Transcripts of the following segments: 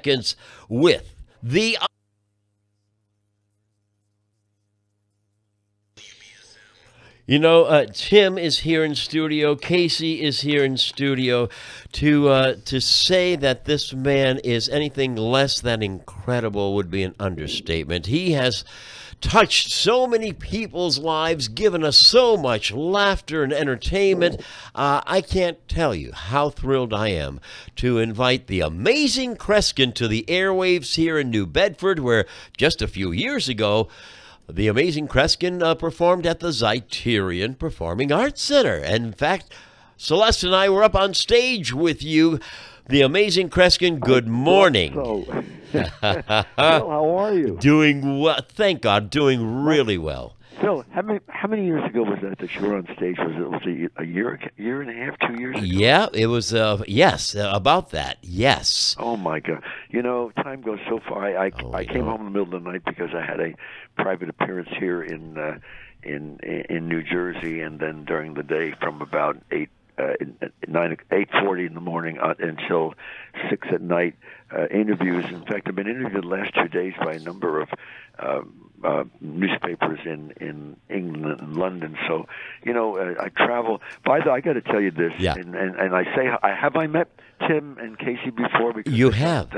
seconds with the... You know, Tim is here in studio. Kasey is here in studio. To say that this man is anything less than incredible would be an understatement. He has touched so many people's lives, given us so much laughter and entertainment. I can't tell you how thrilled I am to invite the Amazing Kreskin to the airwaves here in New Bedford, where just a few years ago, the Amazing Kreskin performed at the Zeiterion Performing Arts Center. And in fact, Celeste and I were up on stage with you. The Amazing Kreskin, good morning. Phil, how are you? Doing well. Thank God, doing really well. Phil, how many years ago was that you were on stage? Was it a year and a half, 2 years ago? Yeah, it was, yes, about that, yes. Oh, my God. You know, time goes so far. I came home in the middle of the night because I had a private appearance here in New Jersey, and then during the day from about 8:40 in the morning until 6 at night, interviews. In fact, I've been interviewed the last 2 days by a number of newspapers in England and London. So, you know, I travel. By the way, I got to tell you this, and I say, have I met Tim and Kasey before? Because you have.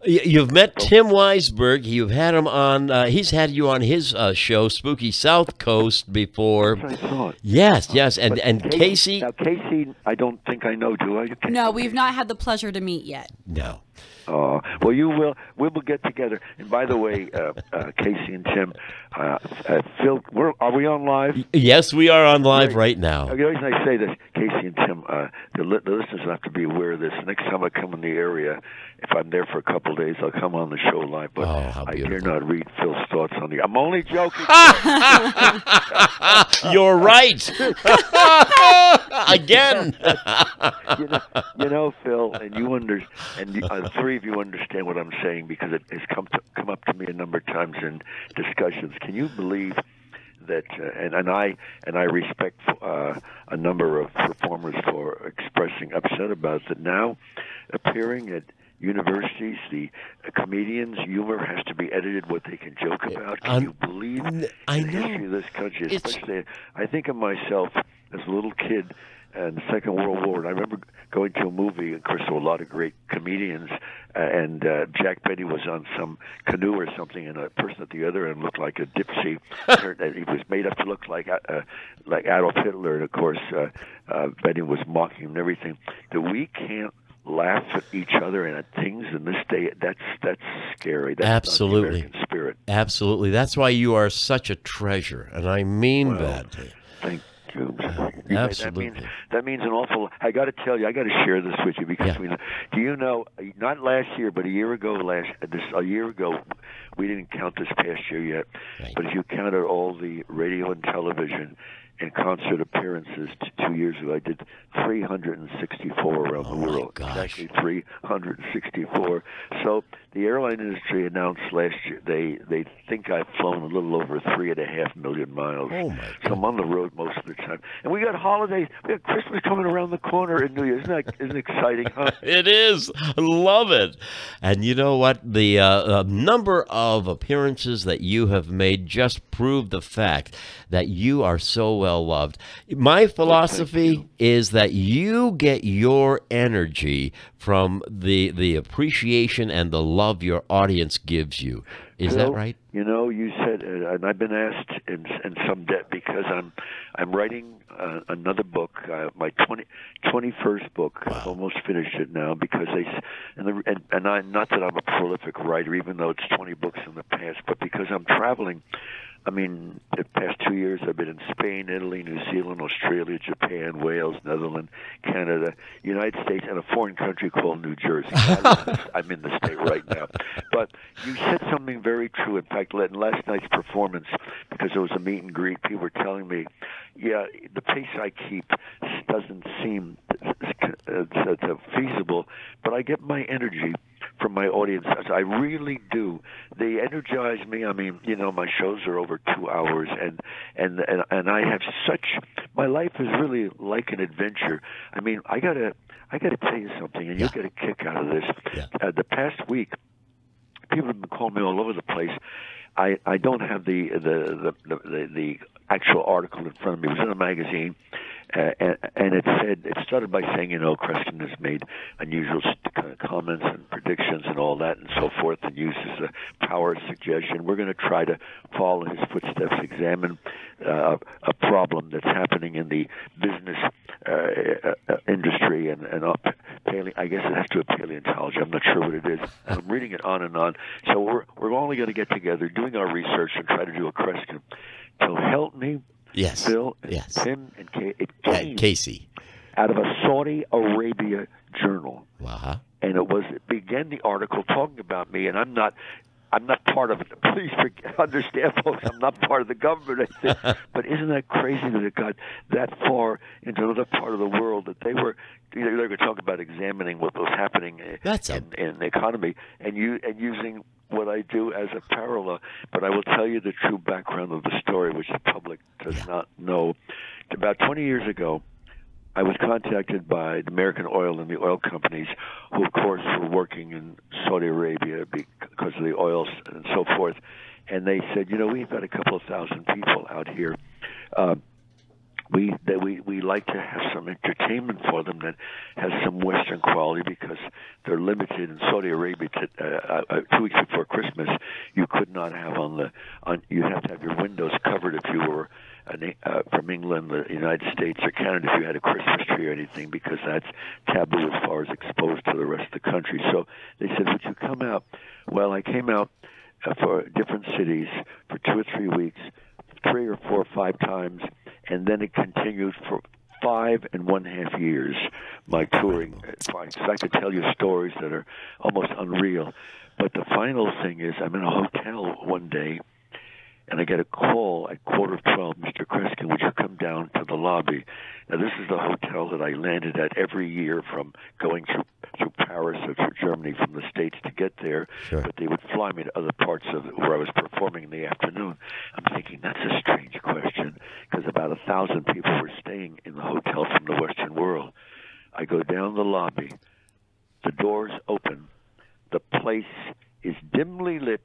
You've met Tim Weisberg. You've had him on. He's had you on his show, Spooky South Coast, before. That's what I thought. Yes. And Kasey. Now, Kasey, I don't think I know. Do I? No, we've not had the pleasure to meet yet. No. Well, you will. We will get together. And by the way, Kasey and Tim, Phil, are we on live? Yes, we are on live right now. The reason I say this, Kasey and Tim, the listeners have to be aware of this. Next time I come in the area, if I'm there for a couple of days, I'll come on the show live. But I dare not read Phil's thoughts on the. I'm only joking. You're right. Again. you know, Phil, and you the three of you understand what I'm saying because it has come up to me a number of times in discussions. Can you believe that? And I respect a number of performers for expressing upset about that now appearing at universities, the comedians' humor has to be edited what they can joke about. Can you believe the history of this country? Especially, I think of myself as a little kid in the Second World War, and I remember going to a movie. Of course, there were a lot of great comedians, and Jack Benny was on some canoe or something, and a person at the other end looked like a gypsy. He was made up to look like Adolf Hitler, and of course, Benny was mocking him and everything. That we can't laugh at each other and at things in this day, that's scary. That's absolutely not the American spirit. Absolutely. That's why you are such a treasure, and I mean that. Thank you. Absolutely. That means an awful. I got to tell you, I got to share this with you because do you know? Not last year, but a year ago. A year ago, we didn't count this past year yet. Right. But if you counted all the radio and television and concert appearances 2 years ago, I did 364 around the world. Exactly 364. So the airline industry announced last year they think I've flown a little over 3.5 million miles. Oh my God. So I'm on the road most of the time. And we got holidays. We got Christmas coming around the corner in New Year's. Isn't it exciting, huh? It is. I love it. And you know what? The number of appearances that you have made just prove the fact that you are so well loved. My philosophy is that you get your energy from the appreciation and the love your audience gives you. Is that right? You know, you said, and I've been asked in some debt because I'm writing another book, my 21st book. Wow. I've almost finished it now because and I, not that I'm a prolific writer, even though it's 20 books in the past, but because I'm traveling. I mean, the past 2 years I've been in Spain, Italy, New Zealand, Australia, Japan, Wales, Netherlands, Canada, United States, and a foreign country called New Jersey. I'm in the state right now. But you said something very true. In fact, in last night's performance, because there was a meet and greet, people were telling me, yeah, the pace I keep doesn't seem feasible, but I get my energy from my audience. I really do. They energize me. I mean, you know, my shows are over 2 hours, and I have such. My life is really like an adventure. I mean, I gotta tell you something, and you'll get a kick out of this. Yeah. The past week, people have been calling me all over the place. I don't have the actual article in front of me. It was in a magazine, and it started by saying, Kreskin has made unusual comments and predictions and all that and so forth, and uses the power of suggestion. We're going to try to follow his footsteps, examine a problem that's happening in the business industry and I guess it has to do with paleontology. I'm not sure what it is. I'm reading it on and on. So we're only going to get together, doing our research, and try to do a Kreskin. So help me, yes, Phil, yes. Tim, and Kasey. Kasey. Out of a Saudi Arabia journal. Uh-huh. And it began the article talking about me, and I'm not part of it. Please understand, folks, I'm not part of the government. But isn't that crazy that it got that far into another part of the world that they were going to talk about examining what was happening in the economy and using what I do as a parallel. But I will tell you the true background of the story, which the public does not know. About 20 years ago, I was contacted by the American Oil and the oil companies, who, of course, were working in Saudi Arabia because of the oils and so forth. And they said, we've got a couple of thousand people out here. We like to have some entertainment for them that has some Western quality, because they're limited in Saudi Arabia. 2 weeks before Christmas, you could not have you have to have your windows covered if you were from England, the United States, or Canada, if you had a Christmas tree or anything, because that's taboo as far as exposed to the rest of the country. So they said, would you come out? Well, I came out for different cities for 2 or 3 weeks, 3 or 4 or 5 times, and then it continued for 5.5 years, my touring. So I could tell you stories that are almost unreal. But the final thing is, I'm in a hotel one day, and I get a call at 11:45, Mr. Kreskin, would you come down to the lobby? Now, this is the hotel that I landed at every year, from going through Paris or through Germany from the States to get there. Sure. But they would fly me to other parts of it where I was performing in the afternoon. I'm thinking, that's a strange question, because about 1,000 people were staying in the hotel from the Western world. I go down the lobby. The doors open. The place is dimly lit,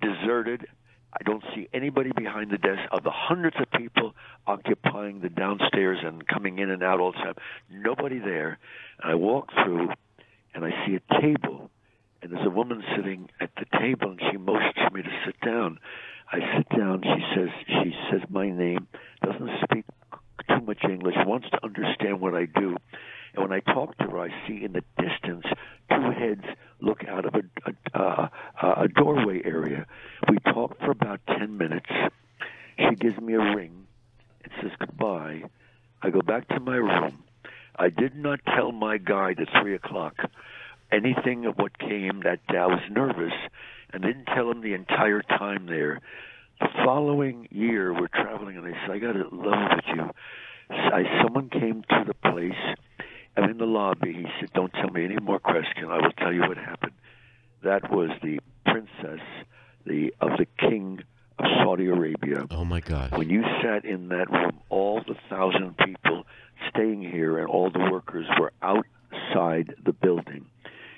deserted. I don't see anybody behind the desk. Of the hundreds of people occupying the downstairs and coming in and out all the time, nobody there. And I walk through, and I see a table, and there's a woman sitting at the table, and she motions for me to sit down. I sit down. She says my name, doesn't speak too much English, wants to understand what I do. And when I talk to her, I see in the distance 2 heads look out of a doorway area. We talk for about 10 minutes. She gives me a ring and says goodbye. I go back to my room. I did not tell my guide at 3 o'clock anything of what came that day. I was nervous and didn't tell him the entire time there. The following year, we're traveling, and I said, I got to level with you. Someone came to the place. I'm in the lobby. He said, don't tell me any more, Kreskin. I will tell you what happened. That was the princess of the king of Saudi Arabia. Oh, my God. When you sat in that room, all the 1,000 people staying here and all the workers were outside the building.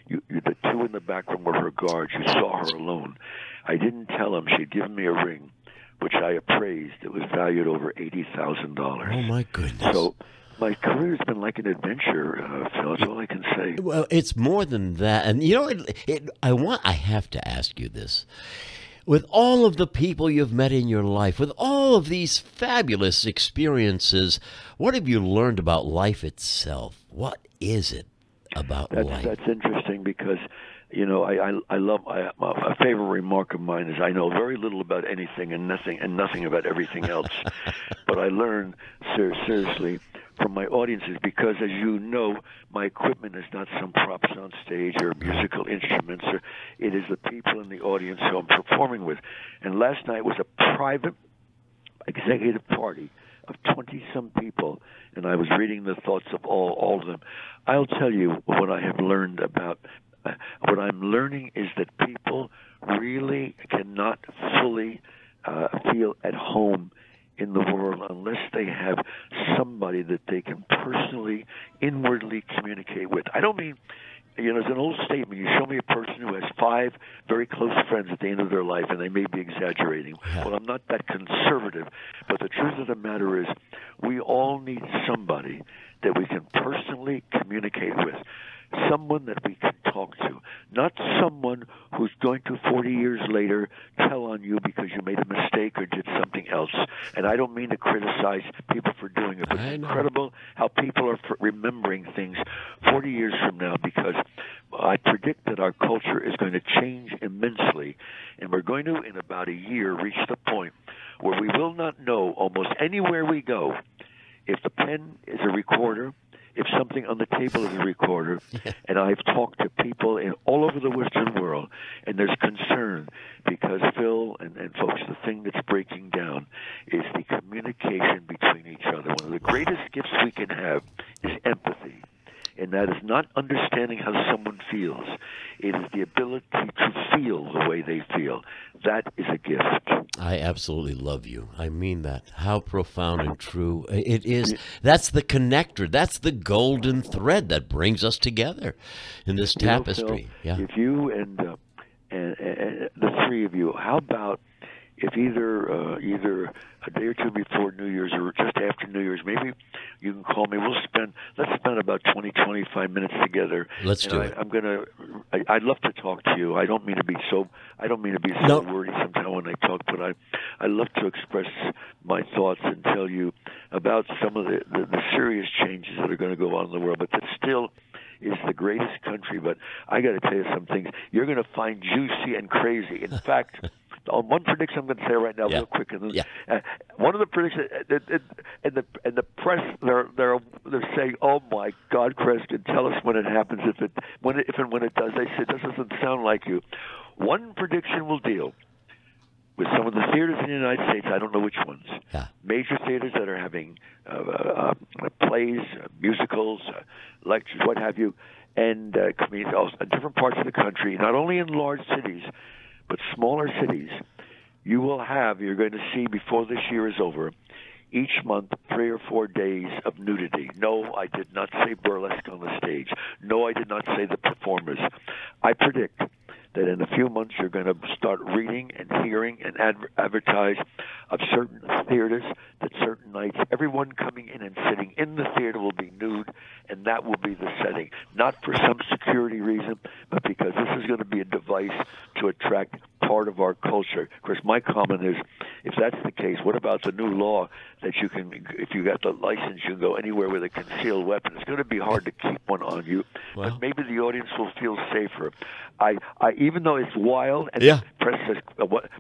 The 2 in the back room were her guards. You saw her alone. I didn't tell him. She'd given me a ring, which I appraised. It was valued over $80,000. Oh, my goodness. So my career has been like an adventure, Phil. That's all I can say. Well, it's more than that. And, I have to ask you this. With all of the people you've met in your life, with all of these fabulous experiences, what have you learned about life itself? What is it about life? That's interesting, because I love a favorite remark of mine is I know very little about anything and nothing about everything else. But I learn seriously from my audiences, because, as you know, my equipment is not some props on stage or musical instruments. It is the people in the audience who I'm performing with. And last night was a private executive party of 20-some people, and I was reading the thoughts of all of them. I'll tell you what I have learned about. What I'm learning is that people really cannot fully feel at home in the world unless they have somebody that they can personally, inwardly communicate with. I don't mean, there's an old statement, you show me a person who has 5 very close friends at the end of their life, and they may be exaggerating. Yeah. Well, I'm not that conservative, but the truth of the matter is we all need somebody that we can personally communicate with, someone that we can talk to, not someone who's going to 40 years later tell on you because you made a mistake or did something else. And I don't mean to criticize people for doing it, but it's incredible how people are remembering things 40 years from now, because I predict that our culture is going to change immensely, and we're going to, in about a year, reach the point where we will not know almost anywhere we go if the pen is a recorder, if something on the table is a recorder. And I've talked to people all over the Western world, and there's concern because, Phil and folks, the thing that's breaking down is the communication between each other. One of the greatest gifts we can have is empathy. And that is not understanding how someone feels. It is the ability to feel the way they feel. That is a gift. I absolutely love you. I mean that. How profound and true it is. That's the connector. That's the golden thread that brings us together in this tapestry. Phil, if you and the three of you, how about if either a day or two before New Year's or just after New Year's, maybe you can call me. Let's spend about 20, 25 minutes together. Let's do it. I'd love to talk to you. I don't mean to be so wordy sometimes when I talk, but I love to express my thoughts and tell you about some of the serious changes that are going to go on in the world. But that still is the greatest country. But I got to tell you some things you're going to find juicy and crazy. In fact, on one prediction I'm going to say right now, real quick, and one of the predictions, and the press, they're saying, "Oh my God, Kreskin, tell us when it happens. If and when it does." They said, "This doesn't sound like you." One prediction will deal with some of the theaters in the United States. I don't know which ones. Major theaters that are having plays, musicals, lectures, what have you, and in different parts of the country, not only in large cities, but smaller cities. You're going to see before this year is over, each month 3 or 4 days of nudity. No, I did not say burlesque on the stage. No, I did not say the performers. I predict that in a few months you're going to start reading and hearing and advertise of certain theaters that certain nights everyone coming in and sitting in the theater will be nude, and that will be the setting. Not for some security reason, but because this is going to be a device to attract part of our culture. Of course, my comment is, if that's the case, what about the new law that you can, if you got the license, you can go anywhere with a concealed weapon? It's going to be hard to keep one on you, but maybe the audience will feel safer. I even though it's wild, and the press says,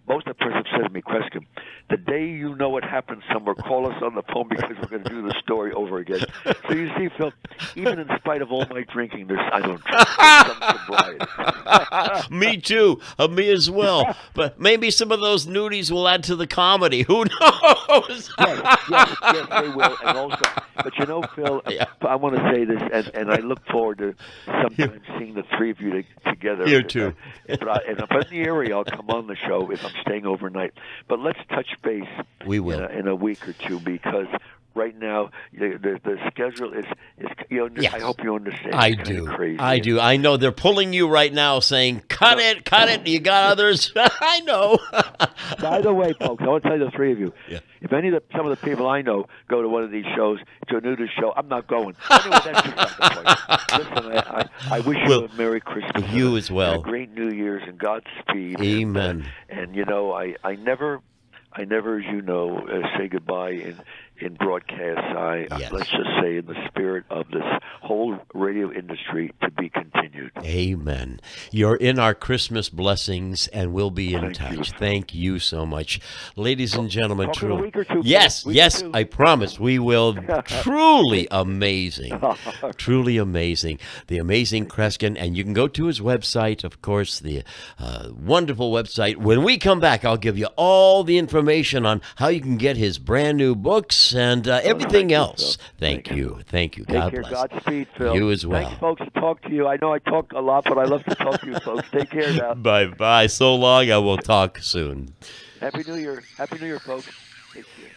most of the press have said to me, Kreskin, the day you know what happened somewhere, call us on the phone because we're going to do the story over again. So you see, Phil, even in spite of all my drinking, I don't drink. Some sobriety. Me too. Me as well. But maybe some of those nudies will add to the comedy. Who knows? yes, they will. And also, but you know, Phil, I want to say this, and I look forward to sometimes seeing the three of you together. You too. But if I'm in the area, I'll come on the show if I'm staying overnight. But let's touch base. We will in a week or two, because right now the schedule is I hope you understand. I it's do. Crazy. I do. I know they're pulling you right now, saying, "Cut it! You got others." I know. By the way, folks, I want to tell you, the three of you. Yeah. If some of the people I know go to one of these shows, to a nudist show, I'm not going. Anyway, that's just not the point. Listen, I wish you a Merry Christmas. You as well. And a great New Year's and Godspeed. Amen. And I never, as you know, say goodbye in broadcast. Let's just say, in the spirit of this whole radio industry, to be continued. Amen. You're in our Christmas blessings, and we'll be in touch. Thank you so much. Ladies and gentlemen, in a week or two, yes, I promise we will. Truly amazing. Truly amazing. The Amazing Kreskin, and you can go to his website, of course, the wonderful website. When we come back, I'll give you all the information on how you can get his brand new books and everything else. Thank you. God bless. Godspeed, Phil. You as well. Thanks, folks, to talk to you. I know I talk a lot, but I love to talk to you, folks. Take care now. Bye-bye. So long. I will talk soon. Happy New Year. Happy New Year, folks. Take care.